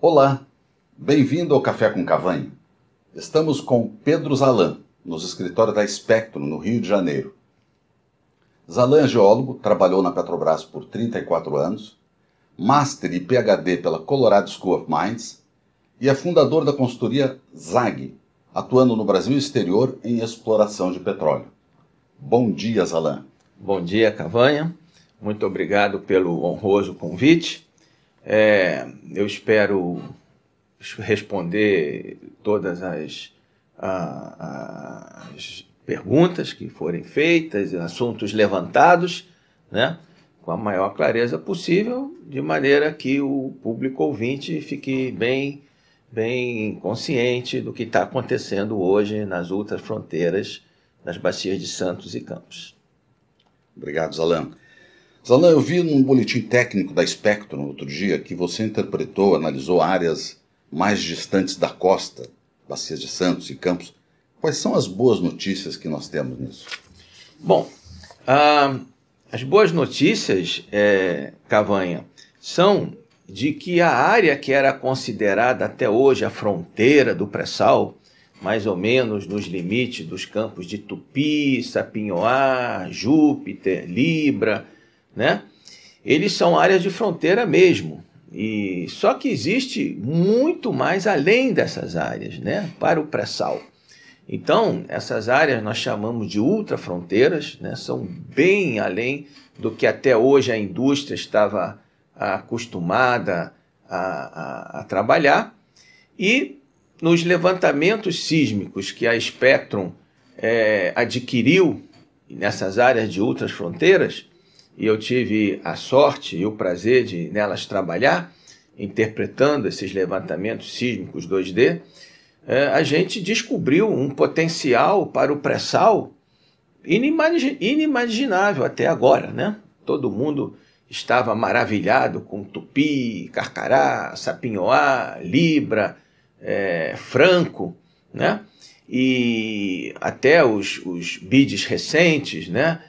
Olá, bem-vindo ao Café com Cavanha. Estamos com Pedro Zalan, nos escritórios da Spectrum, no Rio de Janeiro. Zalan é geólogo, trabalhou na Petrobras por 34 anos, Master e PhD pela Colorado School of Mines e é fundador da consultoria ZAG, atuando no Brasil e exterior em exploração de petróleo. Bom dia, Zalan. Bom dia, Cavanha. Muito obrigado pelo honroso convite. Eu espero responder todas as perguntas que forem feitas, assuntos levantados, né, com a maior clareza possível, de maneira que o público ouvinte fique bem consciente do que está acontecendo hoje nas ultrafronteiras das bacias de Santos e Campos. Obrigado, Zalan. Zalan, eu vi num boletim técnico da Spectrum outro dia que você interpretou, analisou áreas mais distantes da costa, bacias de Santos e Campos. Quais são as boas notícias que nós temos nisso? Bom, as boas notícias, Cavanha, são de que a área que era considerada até hoje a fronteira do pré-sal, mais ou menos nos limites dos campos de Tupi, Sapinhoá, Júpiter, Libra, né? Eles são áreas de fronteira mesmo. E só que existe muito mais além dessas áreas, né, para o pré-sal. Então, essas áreas nós chamamos de ultrafronteiras, né, são bem além do que até hoje a indústria estava acostumada a trabalhar. E nos levantamentos sísmicos que a Spectrum adquiriu nessas áreas de ultrafronteiras, e eu tive a sorte e o prazer de nelas trabalhar, interpretando esses levantamentos sísmicos 2D, a gente descobriu um potencial para o pré-sal inimaginável até agora, né? Todo mundo estava maravilhado com Tupi, Carcará, Sapinhoá, Libra, Franco, né? E até os bids recentes, né?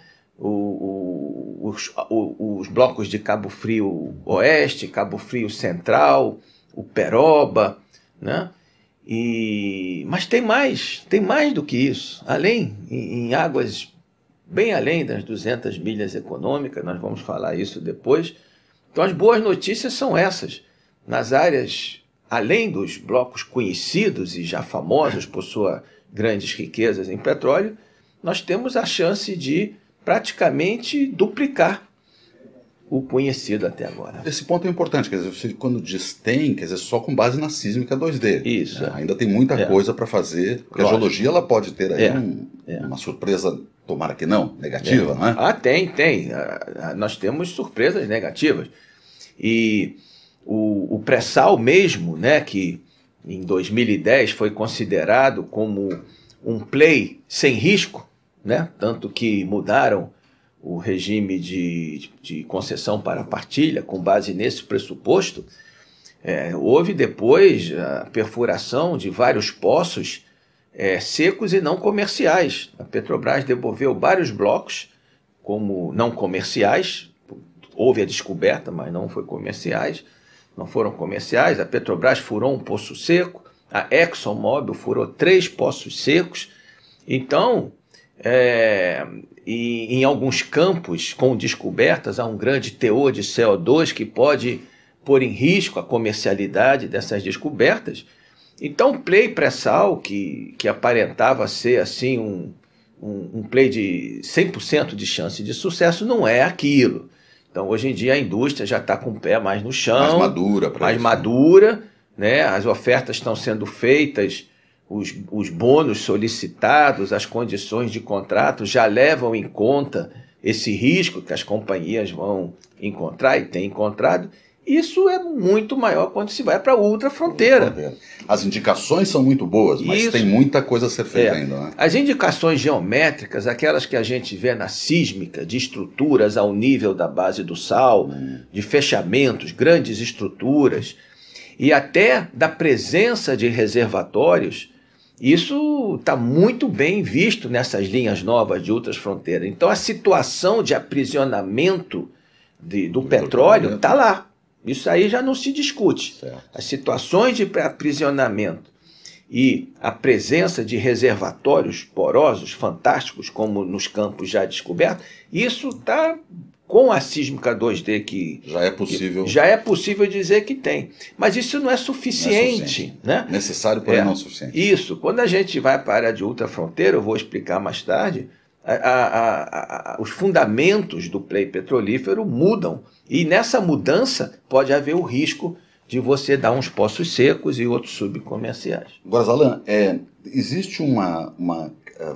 Os blocos de Cabo Frio Oeste, Cabo Frio Central, o Peroba, né? Mas tem mais do que isso. Além, em águas bem além das 200 milhas econômicas, nós vamos falar isso depois. Então as boas notícias são essas. Nas áreas, além dos blocos conhecidos e já famosos por suas grandes riquezas em petróleo, nós temos a chance de praticamente duplicar o conhecido até agora. Esse ponto é importante, quer dizer, você quando diz tem, quer dizer, só com base na sísmica 2D. Isso. Né? Ainda tem muita coisa para fazer, porque a geologia ela pode ter aí uma surpresa, tomara que não, negativa, não é? Tem. Nós temos surpresas negativas. E o pré-sal mesmo, né, que em 2010 foi considerado como um play sem risco, né? Tanto que mudaram o regime de concessão para partilha com base nesse pressuposto. Houve depois a perfuração de vários poços secos e não comerciais. A Petrobras devolveu vários blocos como não comerciais. Houve a descoberta, mas não foram comerciais. A Petrobras furou um poço seco, a ExxonMobil furou 3 poços secos. Então, e em alguns campos com descobertas há um grande teor de CO2 que pode pôr em risco a comercialidade dessas descobertas. Então o play pré-sal, que aparentava ser assim um play de 100% de chance de sucesso, não é aquilo. Então hoje em dia a indústria já está com o pé mais no chão, mais madura, né? As ofertas estão sendo feitas, os bônus solicitados, as condições de contrato já levam em conta esse risco que as companhias vão encontrar e têm encontrado. Isso é muito maior quando se vai para a ultrafronteira. As indicações são muito boas, mas tem muita coisa a ser feita ainda, né? As indicações geométricas, aquelas que a gente vê na sísmica, de estruturas ao nível da base do sal, de fechamentos, grandes estruturas, e até da presença de reservatórios, isso está muito bem visto nessas linhas novas de ultrafronteira. Então a situação de aprisionamento do petróleo está lá. Isso aí já não se discute. Certo. As situações de aprisionamento e a presença de reservatórios porosos fantásticos, como nos campos já descobertos, isso está com a sísmica 2D que já é possível dizer que tem. Mas isso não é suficiente. Né? Necessário, porém não suficiente. Isso. Quando a gente vai para a área de ultrafronteira, eu vou explicar mais tarde, os fundamentos do play petrolífero mudam. E nessa mudança pode haver o risco de você dar uns poços secos e outros subcomerciais. Agora, Zalan, existe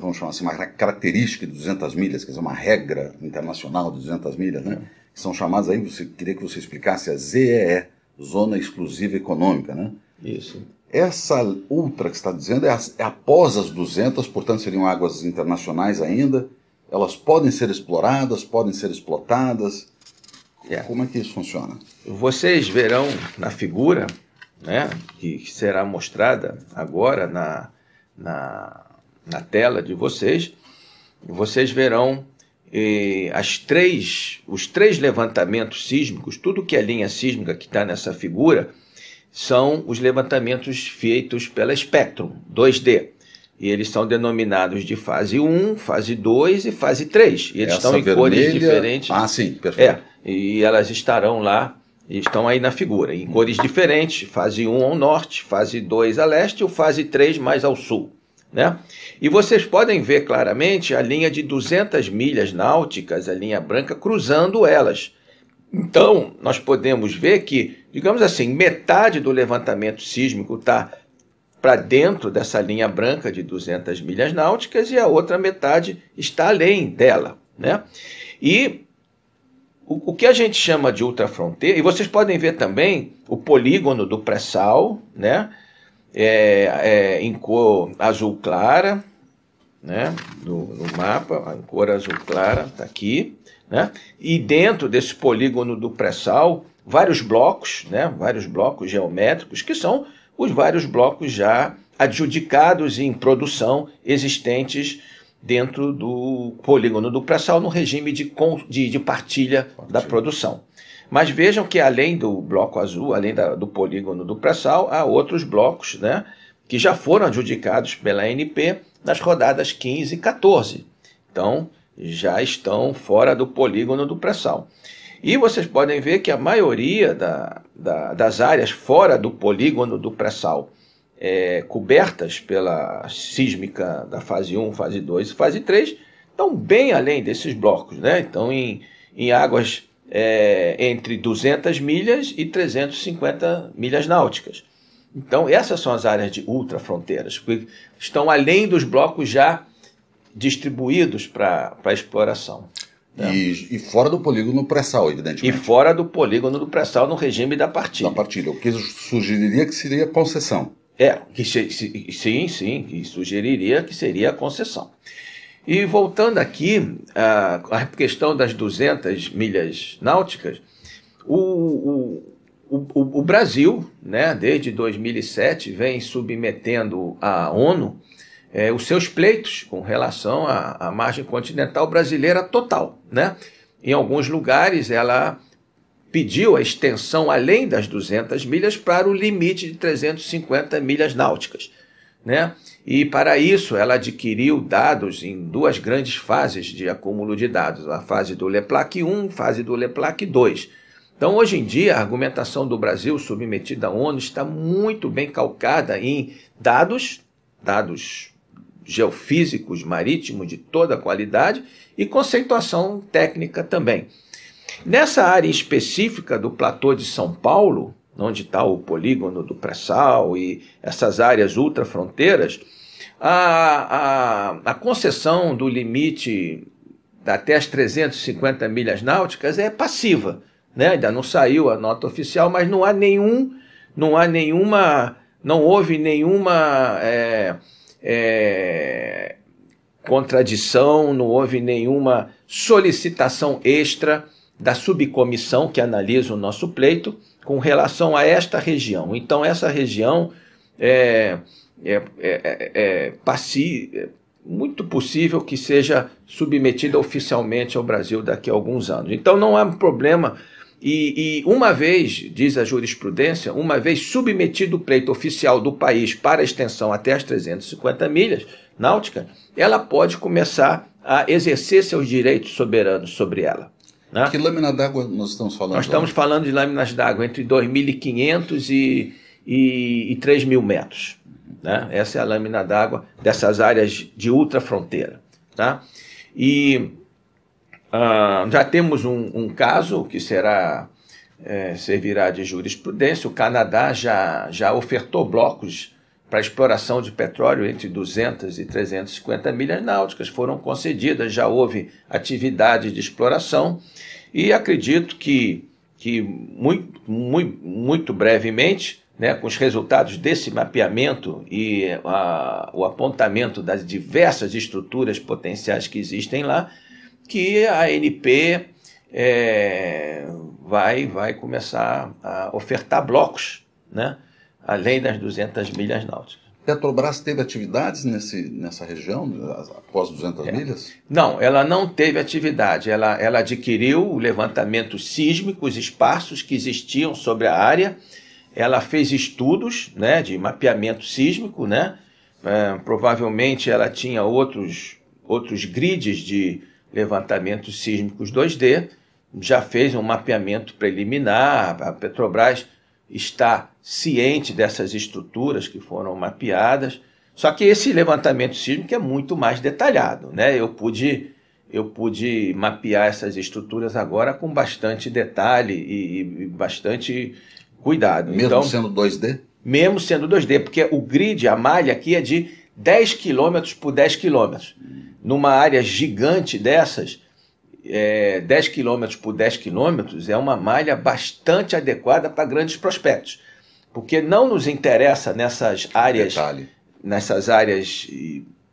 vamos chamar assim, uma característica de 200 milhas, quer dizer, uma regra internacional de 200 milhas, né? Que são chamadas aí, queria que você explicasse a ZEE, Zona Exclusiva Econômica, né? Isso. Essa ultra que você está dizendo é após as 200, portanto seriam águas internacionais ainda, elas podem ser exploradas, podem ser explotadas. Como é que isso funciona? Vocês verão na figura, né, que será mostrada agora na tela de vocês, verão os três levantamentos sísmicos. Tudo que é linha sísmica que está nessa figura são os levantamentos feitos pela Spectrum 2D. E eles são denominados de fase 1, fase 2 e fase 3. E eles estão em cores diferentes. Ah, sim, perfeito. E elas estarão lá, estão aí na figura, em cores diferentes. Fase 1 ao norte, fase 2 a leste e fase 3 mais ao sul. Né? E vocês podem ver claramente a linha de 200 milhas náuticas, a linha branca, cruzando elas. Então, nós podemos ver que, digamos assim, metade do levantamento sísmico está para dentro dessa linha branca de 200 milhas náuticas e a outra metade está além dela. Né? E o que a gente chama de ultrafronteira, e vocês podem ver também o polígono do pré-sal, né? Em cor azul clara, né? no mapa, em cor azul clara, está aqui. Né? E dentro desse polígono do pré-sal, vários blocos, né? Vários blocos geométricos, que são os vários blocos já adjudicados em produção existentes dentro do polígono do pré-sal no regime de partilha da produção. Mas vejam que além do bloco azul, além do polígono do pré-sal, há outros blocos, né, que já foram adjudicados pela ANP nas rodadas 15 e 14. Então, já estão fora do polígono do pré-sal. E vocês podem ver que a maioria das áreas fora do polígono do pré-sal, cobertas pela sísmica da fase 1, fase 2 e fase 3, estão bem além desses blocos. Né? Então, em águas entre 200 milhas e 350 milhas náuticas. Então, essas são as áreas de ultrafronteiras, que estão além dos blocos já distribuídos para exploração. E fora do polígono pré-sal, evidentemente. E fora do polígono do pré-sal no regime da partilha. Da partilha, o que sugeriria que seria concessão. Sim, que sugeriria que seria a concessão. E voltando aqui à questão das 200 milhas náuticas, o Brasil, né, desde 2007, vem submetendo à ONU os seus pleitos com relação à margem continental brasileira total. Né? Em alguns lugares, ela pediu a extensão além das 200 milhas para o limite de 350 milhas náuticas. Né? E para isso ela adquiriu dados em duas grandes fases de acúmulo de dados, a fase do LEPLAC 1 e a fase do LEPLAC 2. Então, hoje em dia, a argumentação do Brasil submetida à ONU está muito bem calcada em dados geofísicos marítimos de toda qualidade e conceituação técnica também. Nessa área específica do platô de São Paulo, onde está o polígono do pré-sal e essas áreas ultrafronteiras, a concessão do limite até as 350 milhas náuticas é passiva. Né? Ainda não saiu a nota oficial, mas não houve nenhuma contradição, não houve nenhuma solicitação extra da subcomissão que analisa o nosso pleito com relação a esta região. Então, essa região muito possível que seja submetida oficialmente ao Brasil daqui a alguns anos. Então, não há problema E uma vez, diz a jurisprudência, uma vez submetido o pleito oficial do país para a extensão até as 350 milhas náuticas, ela pode começar a exercer seus direitos soberanos sobre ela. Né? Que lâmina d'água nós estamos falando? Nós estamos falando de lâminas d'água entre 2.500 e 3.000 metros. Né? Essa é a lâmina d'água dessas áreas de ultrafronteira. Tá? E já temos um caso que servirá de jurisprudência. O Canadá já ofertou blocos para exploração de petróleo entre 200 e 350 milhas náuticas, foram concedidas, já houve atividade de exploração, e acredito que muito brevemente, né, com os resultados desse mapeamento e o apontamento das diversas estruturas potenciais que existem lá, que a ANP vai começar a ofertar blocos, né, além das 200 milhas náuticas. Petrobras teve atividades nessa região, após 200 milhas? Não, ela não teve atividade. Ela adquiriu o levantamento sísmico, os espaços que existiam sobre a área. Ela fez estudos, né, de mapeamento sísmico. Né? Provavelmente ela tinha outros grids de levantamentos sísmicos 2D. Já fez um mapeamento preliminar. A Petrobras está ciente dessas estruturas que foram mapeadas, só que esse levantamento sísmico é muito mais detalhado, né? Eu pude mapear essas estruturas agora com bastante detalhe e bastante cuidado. Mesmo então, sendo 2D? Mesmo sendo 2D, porque o grid, a malha aqui é de 10 km por 10 km. Numa área gigante dessas, 10 km por 10 km é uma malha bastante adequada para grandes prospectos, porque não nos interessa nessas áreas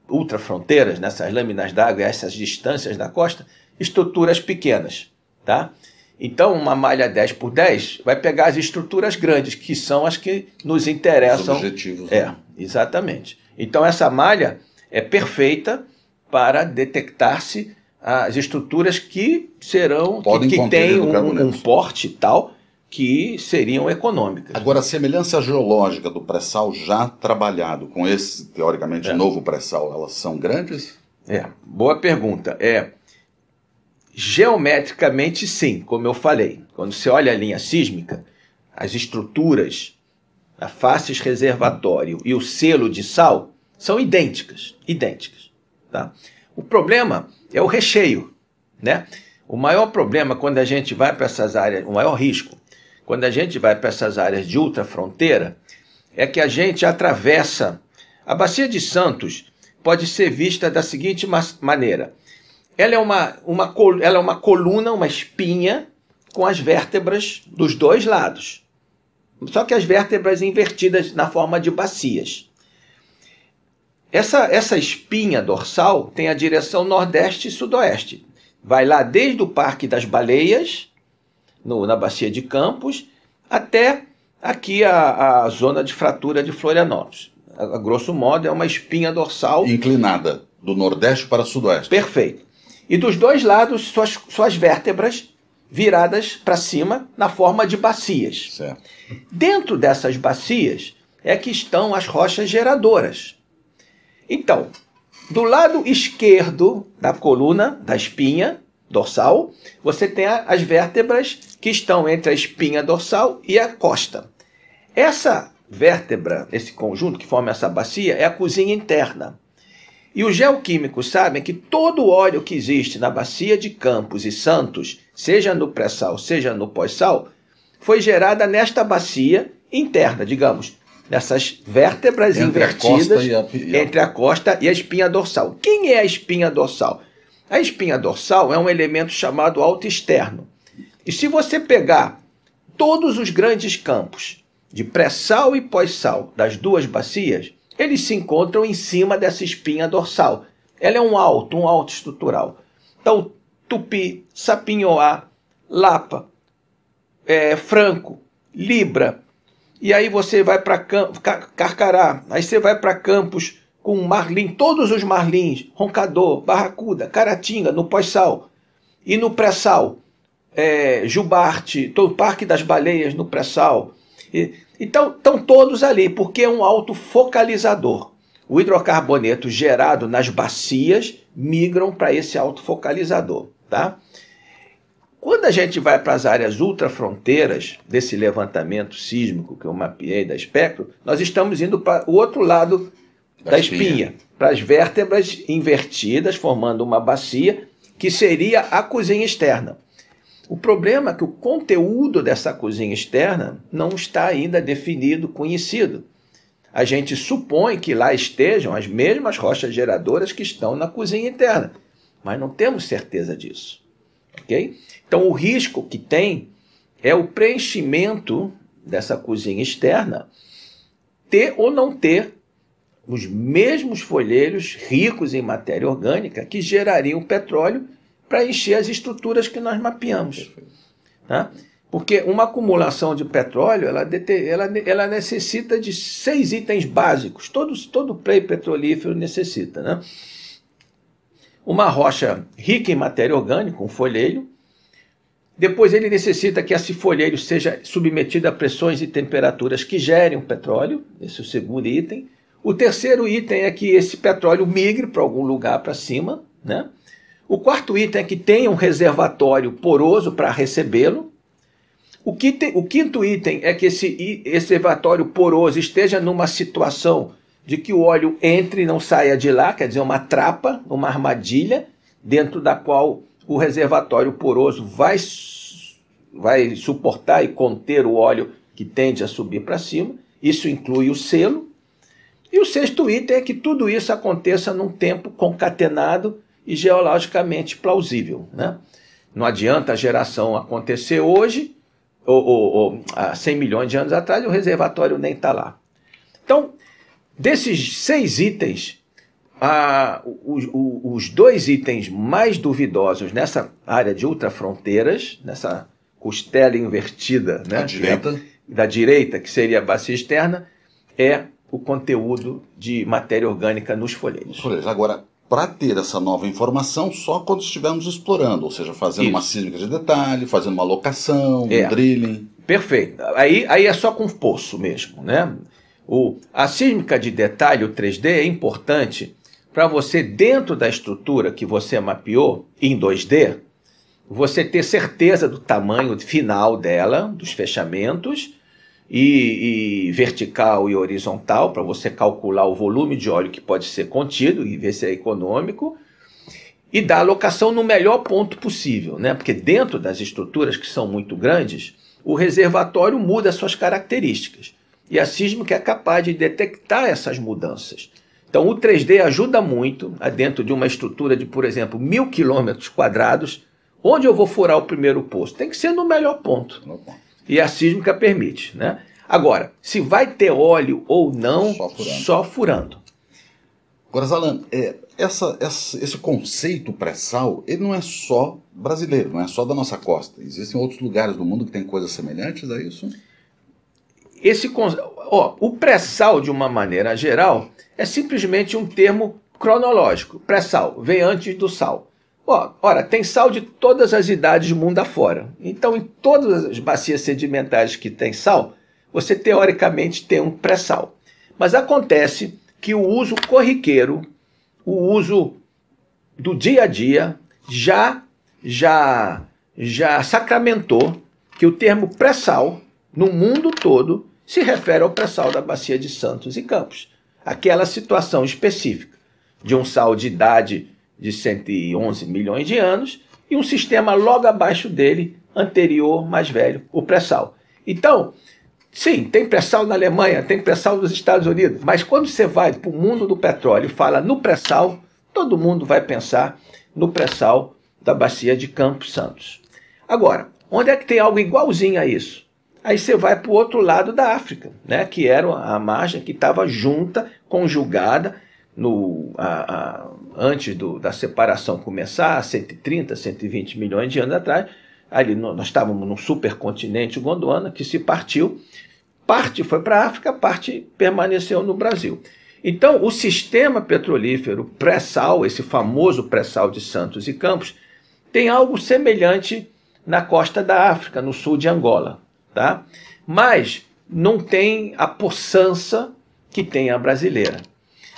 ultrafronteiras, nessas lâminas d'água, essas distâncias da costa, estruturas pequenas, tá? Então uma malha 10 por 10 vai pegar as estruturas grandes, que são as que nos interessam. Os objetivos. Exatamente. Então essa malha é perfeita para detectar-se as estruturas que serão, que têm um porte tal, que seriam econômicas. Agora, a semelhança geológica do pré-sal já trabalhado com esse, teoricamente, novo pré-sal, elas são grandes? Boa pergunta. Geometricamente, sim, como eu falei. Quando você olha a linha sísmica, as estruturas, a faces reservatório e o selo de sal são idênticas. Tá? O problema é o recheio, né? O maior problema quando a gente vai para essas áreas, o maior risco, quando a gente vai para essas áreas de ultrafronteira, é que a gente atravessa. A Bacia de Santos pode ser vista da seguinte maneira. Ela é uma coluna, uma espinha, com as vértebras dos dois lados. Só que as vértebras invertidas na forma de bacias. Essa espinha dorsal tem a direção nordeste e sudoeste. Vai lá desde o Parque das Baleias, na Bacia de Campos, até aqui a zona de fratura de Florianópolis. A grosso modo, é uma espinha dorsal inclinada, do nordeste para o sudoeste. Perfeito. E dos dois lados, suas vértebras viradas para cima na forma de bacias. Certo. Dentro dessas bacias é que estão as rochas geradoras. Então, do lado esquerdo da coluna, da espinha dorsal, você tem as vértebras que estão entre a espinha dorsal e a costa. Essa vértebra, esse conjunto que forma essa bacia, é a cozinha interna. E os geoquímicos sabem que todo o óleo que existe na Bacia de Campos e Santos, seja no pré-sal, seja no pós-sal, foi gerada nesta bacia interna, digamos, nessas vértebras invertidas entre a costa e a espinha dorsal. Quem é a espinha dorsal? A espinha dorsal é um elemento chamado alto externo. E se você pegar todos os grandes campos de pré-sal e pós-sal das duas bacias, eles se encontram em cima dessa espinha dorsal. Ela é um alto estrutural. Então, Tupi, Sapinhoá, Lapa, Franco, Libra, e aí você vai para Carcará, aí você vai para Campos com marlim, todos os marlins, Roncador, Barracuda, Caratinga, no pós-sal. E no pré-sal, Jubarte, o Parque das Baleias no pré-sal. Então, estão todos ali, porque é um autofocalizador. O hidrocarboneto gerado nas bacias migram para esse autofocalizador. Tá? Quando a gente vai para as áreas ultrafronteiras desse levantamento sísmico que eu mapeei da Espectro, nós estamos indo para o outro lado da espinha, para as vértebras invertidas, formando uma bacia que seria a cozinha externa. O problema é que o conteúdo dessa cozinha externa não está ainda definido, conhecido. A gente supõe que lá estejam as mesmas rochas geradoras que estão na cozinha interna, mas não temos certeza disso. Okay? Então, o risco que tem é o preenchimento dessa cozinha externa ter ou não ter os mesmos folheiros ricos em matéria orgânica que gerariam petróleo para encher as estruturas que nós mapeamos. Tá? Porque uma acumulação de petróleo ela necessita de 6 itens básicos. Todo play petrolífero necessita. Né? Uma rocha rica em matéria orgânica, um folheiro. Depois ele necessita que esse folheiro seja submetido a pressões e temperaturas que gerem o petróleo. Esse é o segundo item. O terceiro item é que esse petróleo migre para algum lugar para cima. Né? O quarto item é que tenha um reservatório poroso para recebê-lo. O quinto item é que esse reservatório poroso esteja numa situação de que o óleo entre e não saia de lá, quer dizer, uma trapa, uma armadilha, dentro da qual o reservatório poroso vai suportar e conter o óleo que tende a subir para cima. Isso inclui o selo. E o sexto item é que tudo isso aconteça num tempo concatenado e geologicamente plausível. Né? Não adianta a geração acontecer hoje, ou há 100 milhões de anos atrás, o reservatório nem está lá. Então, desses 6 itens, os 2 itens mais duvidosos nessa área de ultrafronteiras, nessa costela invertida, né, da direita, que seria a bacia externa, é o conteúdo de matéria orgânica nos folheiros. Agora, para ter essa nova informação, só quando estivermos explorando, ou seja, fazendo uma sísmica de detalhe, fazendo uma locação, um drilling. Perfeito. Aí é só com poço mesmo. Né? A sísmica de detalhe, o 3D, é importante para você, dentro da estrutura que você mapeou em 2D, você ter certeza do tamanho final dela, dos fechamentos, e vertical e horizontal, para você calcular o volume de óleo que pode ser contido e ver se é econômico, e dar a locação no melhor ponto possível, né? Porque dentro das estruturas que são muito grandes, o reservatório muda suas características, e a sísmica é capaz de detectar essas mudanças. Então o 3D ajuda muito dentro de uma estrutura de, por exemplo, 1.000 km², onde eu vou furar o primeiro poço? Tem que ser no melhor ponto. E a sísmica permite. Né? Agora, se vai ter óleo ou não, só furando. Agora, Zalan, esse conceito pré-sal, ele não é só brasileiro, não é só da nossa costa. Existem outros lugares do mundo que têm coisas semelhantes a isso? O pré-sal, de uma maneira geral, é simplesmente um termo cronológico. Pré-sal vem antes do sal. Ora, tem sal de todas as idades do mundo afora. Então, em todas as bacias sedimentares que tem sal, você teoricamente tem um pré-sal. Mas acontece que o uso corriqueiro, o uso do dia a dia, já sacramentou que o termo pré-sal, no mundo todo, se refere ao pré-sal da bacia de Santos e Campos. Aquela situação específica de um sal de idade de 111 milhões de anos, e um sistema logo abaixo dele, anterior, mais velho, o pré-sal. Então, sim, tem pré-sal na Alemanha, tem pré-sal nos Estados Unidos, mas quando você vai para o mundo do petróleo e fala no pré-sal, todo mundo vai pensar no pré-sal da bacia de Campos Santos. Agora, onde é que tem algo igualzinho a isso? Aí você vai para o outro lado da África, né, que era a margem que estava junta, conjugada, antes da separação começar, há 130, 120 milhões de anos atrás, ali nós estávamos num supercontinente Gondwana, que se partiu, parte foi para a África, parte permaneceu no Brasil. Então, o sistema petrolífero pré-sal, esse famoso pré-sal de Santos e Campos, tem algo semelhante na costa da África, no sul de Angola. Tá? Mas não tem a possança que tem a brasileira.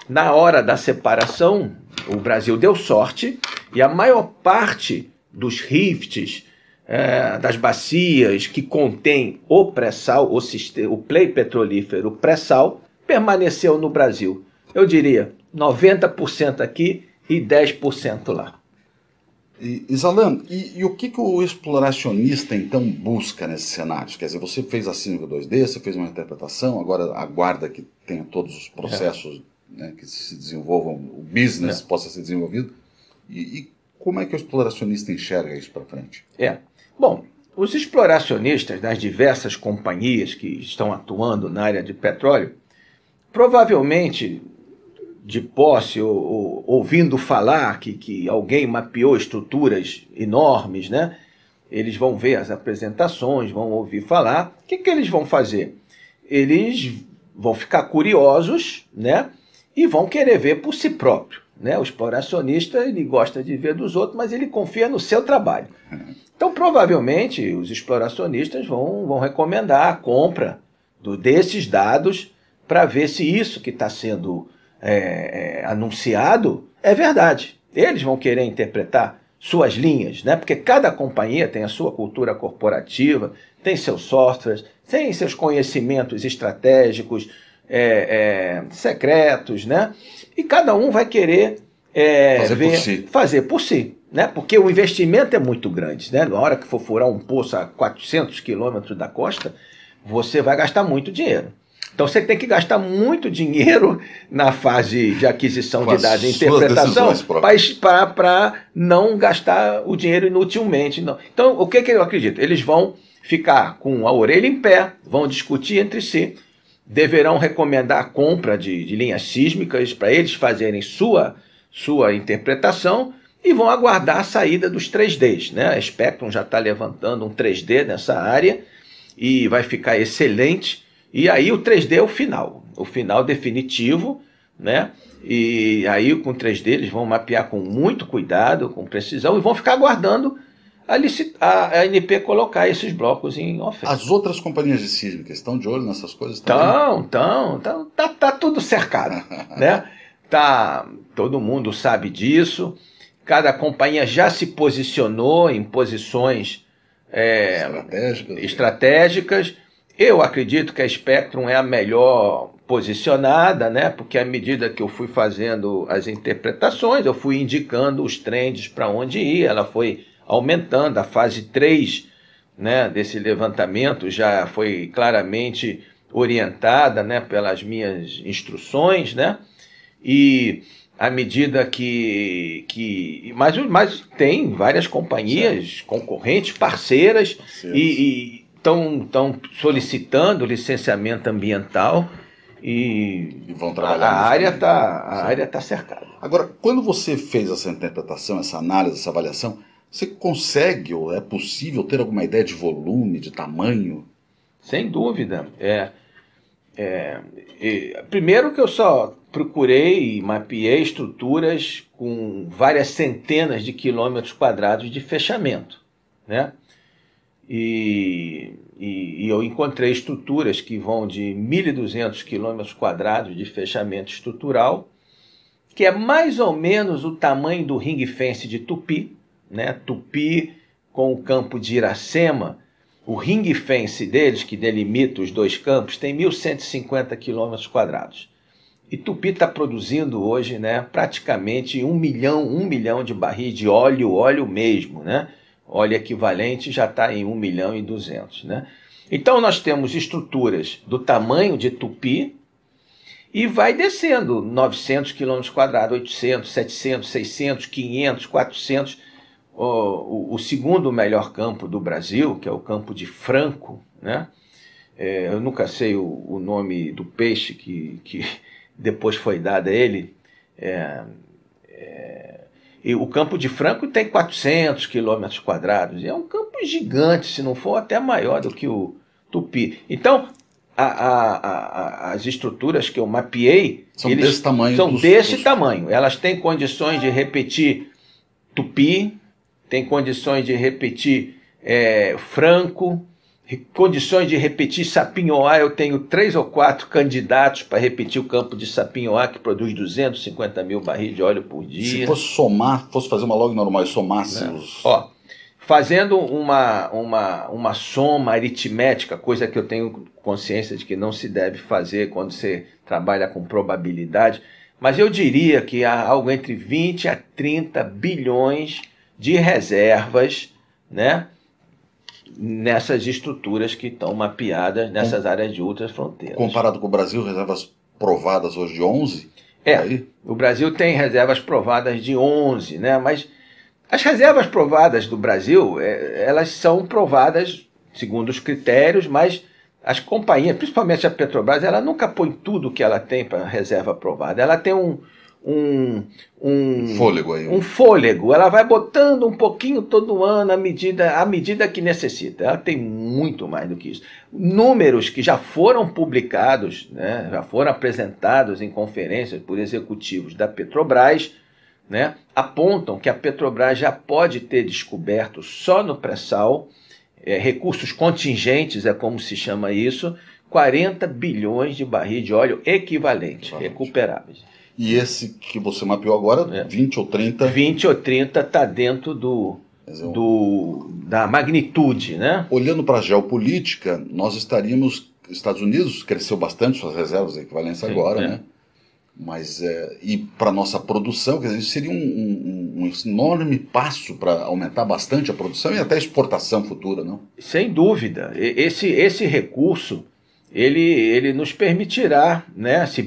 Na hora da separação, o Brasil deu sorte e a maior parte dos rifts, das bacias que contém o pré-sal, o play petrolífero pré-sal, permaneceu no Brasil. Eu diria 90% aqui e 10% lá. Zalan, e o que o exploracionista então busca nesses cenários? Quer dizer, você fez a Sísmica 2D, você fez uma interpretação, agora aguarda que tenha todos os processos, né, que se desenvolvam, o business possa ser desenvolvido. E como é que o exploracionista enxerga isso para frente? Bom, os exploracionistas das diversas companhias que estão atuando na área de petróleo, provavelmente de posse ou ouvindo falar que alguém mapeou estruturas enormes, né? Eles vão ver as apresentações, vão ouvir falar. O que eles vão fazer? Eles vão ficar curiosos, né? E vão querer ver por si próprio, né? O exploracionista, ele gosta de ver dos outros, mas ele confia no seu trabalho. Então, provavelmente, os exploracionistas vão recomendar a compra desses dados para ver se isso que está sendo anunciado é verdade. Eles vão querer interpretar suas linhas, né? Porque cada companhia tem a sua cultura corporativa, tem seus softwares, tem seus conhecimentos estratégicos, secretos, né? E cada um vai querer fazer por si, né? Porque o investimento é muito grande, né? Na hora que for furar um poço a 400 quilômetros da costa, você vai gastar muito dinheiro. Então você tem que gastar muito dinheiro na fase de aquisição de dados e interpretação para não gastar o dinheiro inutilmente. Não. Então, o que eu acredito? Eles vão ficar com a orelha em pé, vão discutir entre si, deverão recomendar a compra de linhas sísmicas para eles fazerem sua interpretação e vão aguardar a saída dos 3Ds. Né? A Spectrum já está levantando um 3D nessa área e vai ficar excelente. E aí o 3D é o final definitivo, né? E aí com o 3D eles vão mapear com muito cuidado, com precisão, e vão ficar aguardando a ANP colocar esses blocos em oferta. As outras companhias de sísmica estão de olho nessas coisas também? Tá tudo cercado, né? Todo mundo sabe disso, cada companhia já se posicionou em posições estratégicas. Eu acredito que a Spectrum é a melhor posicionada, né? Porque à medida que eu fui fazendo as interpretações, eu fui indicando os trends para onde ir, ela foi aumentando. A fase 3, né, desse levantamento já foi claramente orientada, né, pelas minhas instruções, né? E à medida mas tem várias companhias concorrentes, parceiras, e estão solicitando licenciamento ambiental e vão trabalhar. A área está cercada. Agora, quando você fez essa interpretação, essa análise, essa avaliação, você consegue ou é possível ter alguma ideia de volume, de tamanho? Sem dúvida. Primeiro que eu só procurei e mapeei estruturas com várias centenas de quilômetros quadrados de fechamento, né? E eu encontrei estruturas que vão de 1.200 quilômetros quadrados de fechamento estrutural, que é mais ou menos o tamanho do ring fence de Tupi, né? Tupi com o campo de Iracema, o ring fence deles, que delimita os dois campos, tem 1.150 quilômetros quadrados. E Tupi está produzindo hoje, né, praticamente 1 milhão de barris de óleo mesmo, né? Óleo equivalente já está em 1.200.000, né? Então nós temos estruturas do tamanho de Tupi e vai descendo 900 km quadrados, 800, 700, 600, 500, 400. O segundo melhor campo do Brasil, que é o campo de Franco, né? Eu nunca sei o nome do peixe que depois foi dado a ele. E o campo de Franco tem 400 quilômetros quadrados. É um campo gigante, se não for até maior do que o Tupi. Então, as estruturas que eu mapeei são desse tamanho. Tamanho. Elas têm condições de repetir Tupi, têm condições de repetir Franco, condições de repetir Sapinhoá. Eu tenho 3 ou 4 candidatos para repetir o campo de Sapinhoá, que produz 250 mil barris de óleo por dia. Se fosse somar, fosse fazer uma log normal e somasse os... Fazendo uma soma aritmética, coisa que eu tenho consciência de que não se deve fazer quando você trabalha com probabilidade, mas eu diria que há algo entre 20 a 30 bilhões de reservas, né, nessas estruturas que estão mapeadas nessas áreas de ultrafronteiras. Comparado com o Brasil, reservas provadas hoje de 11? O Brasil tem reservas provadas de 11, né? Mas as reservas provadas do Brasil, elas são provadas segundo os critérios, mas as companhias, principalmente a Petrobras, ela nunca põe tudo que ela tem para reserva provada. Ela tem um fôlego aí. Um fôlego. Ela vai botando um pouquinho todo ano à medida que necessita. Ela tem muito mais do que isso. Números que já foram publicados, né, já foram apresentados em conferências por executivos da Petrobras, né, apontam que a Petrobras já pode ter descoberto só no pré-sal, recursos contingentes, é como se chama isso, 40 bilhões de barris de óleo equivalentes, recuperáveis. E esse que você mapeou agora, 20 ou 30? 20 ou 30 está dentro da magnitude, né? Olhando para a geopolítica, nós estaríamos... Estados Unidos cresceu bastante suas reservas equivalentes agora, né? Mas, e para a nossa produção, quer dizer, isso seria um enorme passo para aumentar bastante a produção e até a exportação futura, não? Sem dúvida. Esse recurso, ele nos permitirá, né, se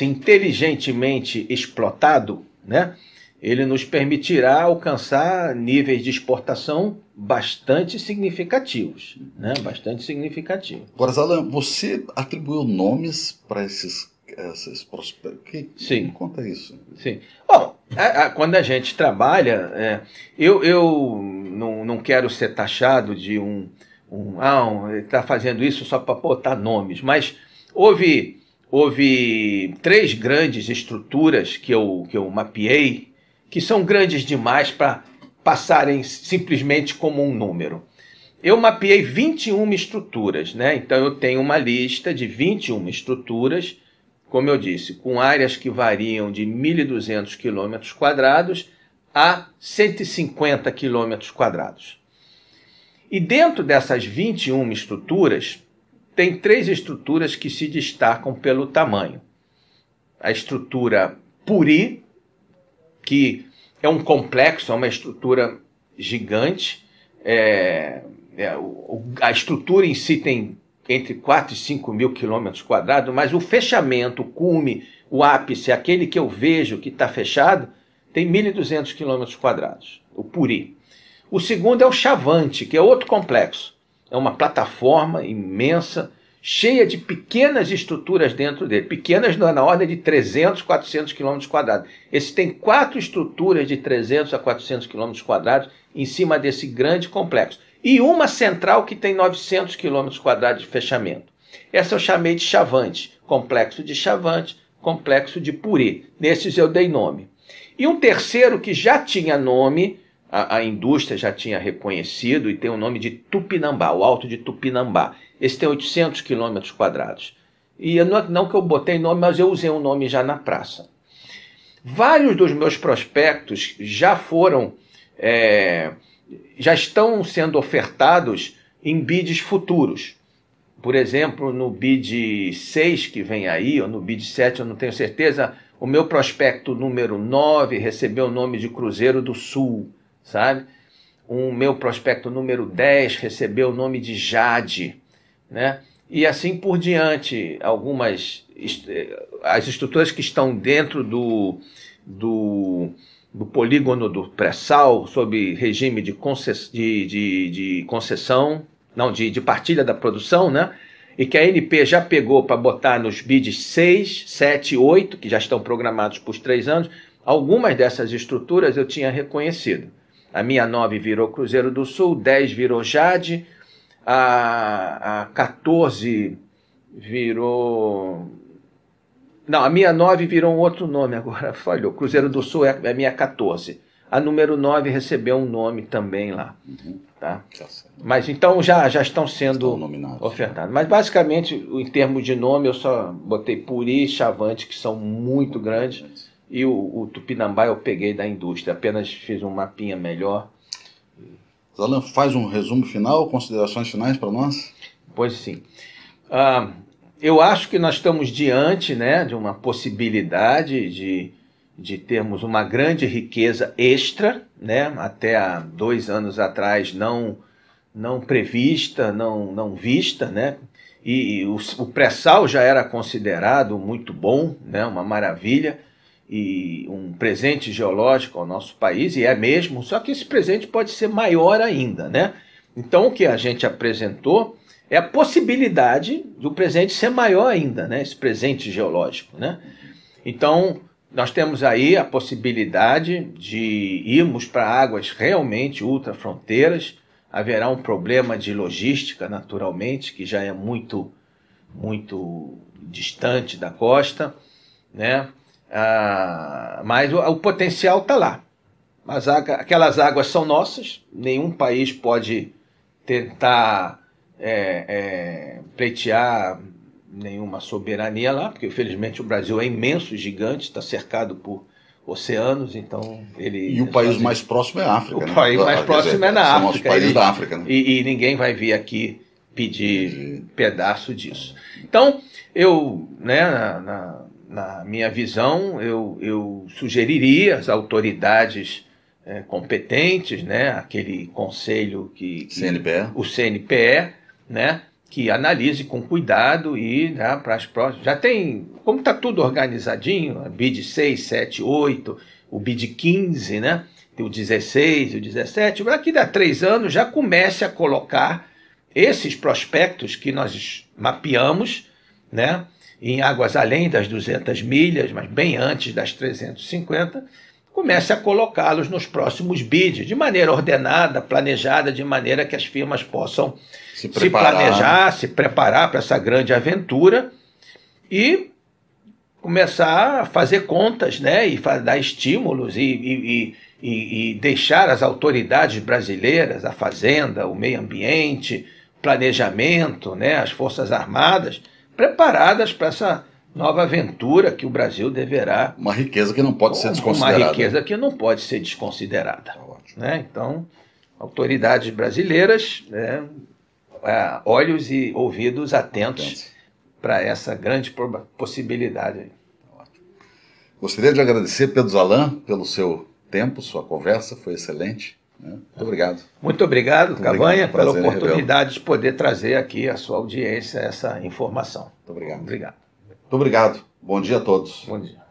inteligentemente explotado, né, ele nos permitirá alcançar níveis de exportação bastante significativos, né, bastante significativos. Agora, Zalan, você atribuiu nomes para esses prospectos? Sim. Me conta isso. Sim. Bom, quando a gente trabalha, eu não quero ser taxado de ele está fazendo isso só para botar nomes, mas houve 3 grandes estruturas que eu mapeei, que são grandes demais para passarem simplesmente como um número. Eu mapeei 21 estruturas, né? Então eu tenho uma lista de 21 estruturas, como eu disse, com áreas que variam de 1.200 km² a 150 km². E dentro dessas 21 estruturas, tem 3 estruturas que se destacam pelo tamanho. A estrutura Puri, que é um complexo, é uma estrutura gigante. A estrutura em si tem entre 4 e 5 mil km², mas o fechamento, o cume, o ápice, aquele que eu vejo que está fechado, tem 1.200 km², o Puri. O segundo é o Chavante, que é outro complexo. É uma plataforma imensa, cheia de pequenas estruturas dentro dele. Pequenas na ordem de 300, 400 km². Esse tem 4 estruturas de 300 a 400 km² em cima desse grande complexo. E uma central que tem 900 km² de fechamento. Essa eu chamei de Chavante. Complexo de Chavante, complexo de Puri. Nesses eu dei nome. E um terceiro que já tinha nome... A indústria já tinha reconhecido e tem o nome de Tupinambá, o Alto de Tupinambá. Esse tem 800 km². E não que eu botei nome, mas eu usei um nome já na praça. Vários dos meus prospectos já estão sendo ofertados em bids futuros. Por exemplo, no bid 6 que vem aí, ou no bid 7, eu não tenho certeza, o meu prospecto número 9 recebeu o nome de Cruzeiro do Sul, sabe? O meu prospecto número 10 recebeu o nome de Jade, né? E assim por diante, as estruturas que estão dentro do polígono do pré-sal, sob regime de partilha da produção, né? E que a ANP já pegou para botar nos bids 6, 7 e 8, que já estão programados por 3 anos, algumas dessas estruturas eu tinha reconhecido. A minha 9 virou Cruzeiro do Sul, 10 virou Jade, a 14 virou... Não, a minha 9 virou um outro nome agora, falhou. Cruzeiro do Sul é a minha 14. A número 9 recebeu um nome também lá. Tá? Mas então já estão sendo nominados, ofertados. Mas basicamente, em termos de nome, eu só botei Puri e Chavante, que são muito grandes, e o Tupinambá eu peguei da indústria, apenas fiz um mapinha melhor. Zalan, faz um resumo final, considerações finais para nós? Pois sim. Eu acho que nós estamos diante, né, de uma possibilidade de termos uma grande riqueza extra, né, até há 2 anos atrás não prevista, não vista, né, e o pré-sal já era considerado muito bom, né, uma maravilha, e um presente geológico ao nosso país, e é mesmo, só que esse presente pode ser maior ainda, né? Então o que a gente apresentou é a possibilidade do presente ser maior ainda, né? Esse presente geológico, né? Então nós temos aí a possibilidade de irmos para águas realmente ultrafronteiras. Haverá um problema de logística, naturalmente, que já é muito distante da costa, né? Mas o potencial está lá. Aquelas águas são nossas, nenhum país pode tentar pleitear nenhuma soberania lá, porque infelizmente o Brasil é imenso, gigante, está cercado por oceanos, então ele... E o país mais próximo é a África, né? O país mais próximo é na África. São os países da África, né? E ninguém vai vir aqui pedir pedaço disso. Então, eu, né, na minha visão, eu sugeriria às autoridades competentes, né, aquele conselho CNPE. O CNPE, né, que analise com cuidado e, né, para as próximas. Já tem, como está tudo organizadinho, a BID 6, 7, 8, o BID 15, né, tem o 16, o 17, daqui a 3 anos já comece a colocar esses prospectos que nós mapeamos, né, em águas além das 200 milhas, mas bem antes das 350, comece a colocá-los nos próximos bids, de maneira ordenada, planejada, de maneira que as firmas possam se planejar, se preparar para essa grande aventura e começar a fazer contas, né, e dar estímulos e deixar as autoridades brasileiras, a Fazenda, o meio ambiente, planejamento, né, as Forças Armadas, preparadas para essa nova aventura que o Brasil deverá... Uma riqueza que não pode ser desconsiderada. Uma riqueza que não pode ser desconsiderada. Né? Então, autoridades brasileiras, né, olhos e ouvidos atentos para essa grande possibilidade. Gostaria de agradecer, Pedro Zalan, pelo seu tempo, sua conversa, foi excelente. Muito obrigado. Muito obrigado, Cavanha, pela oportunidade de poder trazer aqui à sua audiência essa informação. Muito obrigado. Obrigado. Muito obrigado. Bom dia a todos. Bom dia.